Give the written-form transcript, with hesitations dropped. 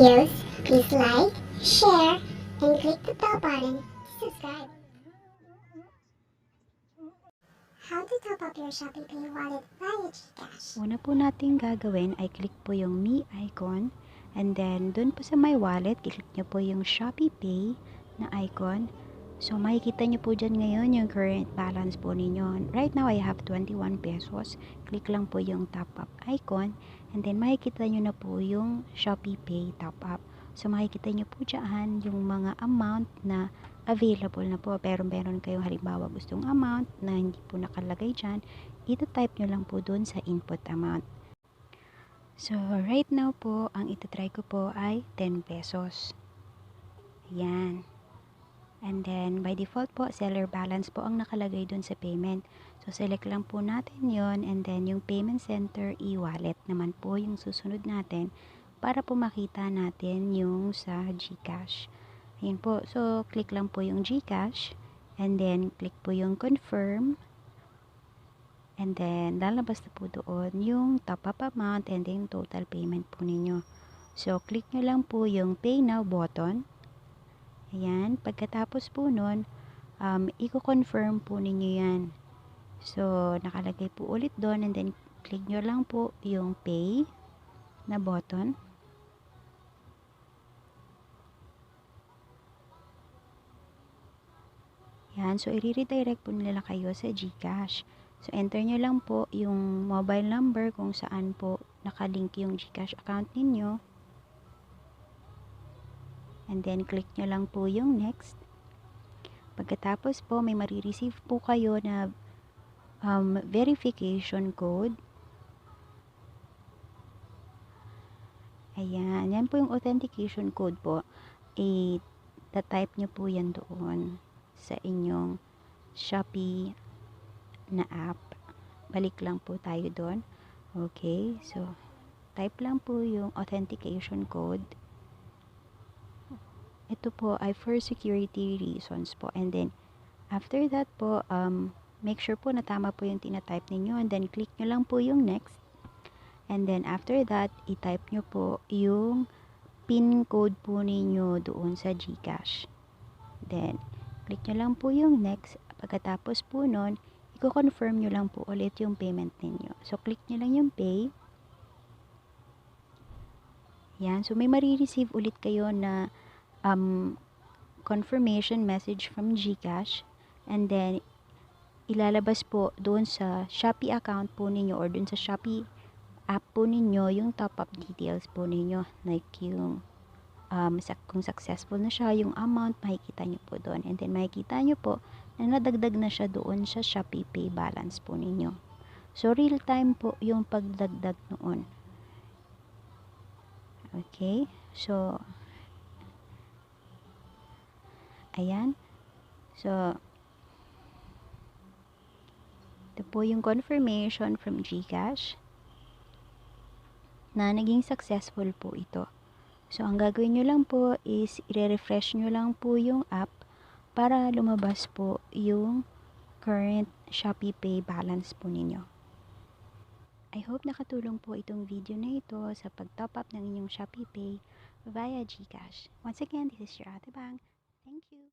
videos, please like, share, and click the bell button to subscribe. How to top up your Shopee Pay wallet via GCash. Una po natin gagawin ay click po yung Me icon, and then dun po sa My Wallet, click nyo po yung Shopee Pay na icon. So makikita nyo po dyan ngayon yung current balance po ninyo. Right now I have 21 pesos. Click lang po yung top up icon, and then makikita nyo na po yung Shopee Pay top up. So makikita nyo po dyan yung mga amount na available na po, pero meron kayong halimbawa gustong amount na hindi po nakalagay dyan, ito-type nyo lang po dun sa input amount. So right now po, ang ito-try ko po ay 10 pesos. Ayan. And then by default po, seller balance po ang nakalagay dun sa payment. So select lang po natin yon, and then yung payment center e-wallet naman po yung susunod natin para po makita natin yung sa GCash. Ayan po. So, click lang po yung GCash, and then click po yung confirm, and then lalabas na po doon yung top up amount and then total payment po ninyo. So, click nyo lang po yung pay now button. Ayan. Pagkatapos po nun, i-confirm po ninyo yan. So, nakalagay po ulit doon, and then click nyo lang po yung pay na button. Yan. So, i-redirect po nila kayo sa GCash. So, enter nyo lang po yung mobile number kung saan po nakalink yung GCash account ninyo. And then, click nyo lang po yung next. Pagkatapos po, may marireceive po kayo na verification code. Ayan. Yan po yung authentication code po. I-type nyo po yan doon sa inyong Shopee na app. Balik lang po tayo doon. Okay, so type lang po yung authentication code. Ito po ay for security reasons po, and then after that po, make sure po na tama po yung tina-type ninyo, and then click nyo lang po yung next, and then after that, i-type nyo po yung PIN code po ninyo doon sa GCash. Then click nyo lang po yung next. Pagkatapos po nun, i-confirm nyo lang po ulit yung payment ninyo. So, click nyo lang yung pay. Yan. So, may marireceive ulit kayo na confirmation message from GCash. And then, ilalabas po doon sa Shopee account po ninyo or doon sa Shopee app po ninyo yung top-up details po ninyo. Like yung kung successful na siya, yung amount, makikita nyo po doon. And then, makikita nyo po na nadagdag na siya doon sa Shopee Pay balance po ninyo. So, real time po yung pagdagdag noon. Okay? So, ayan. So, ito po yung confirmation from GCash na naging successful po ito. So, ang gagawin nyo lang po is i-refresh nyo lang po yung app para lumabas po yung current Shopee Pay balance po ninyo. I hope nakatulong po itong video na ito sa pag-top up ng inyong Shopee Pay via GCash. Once again, this is your Ate Bang.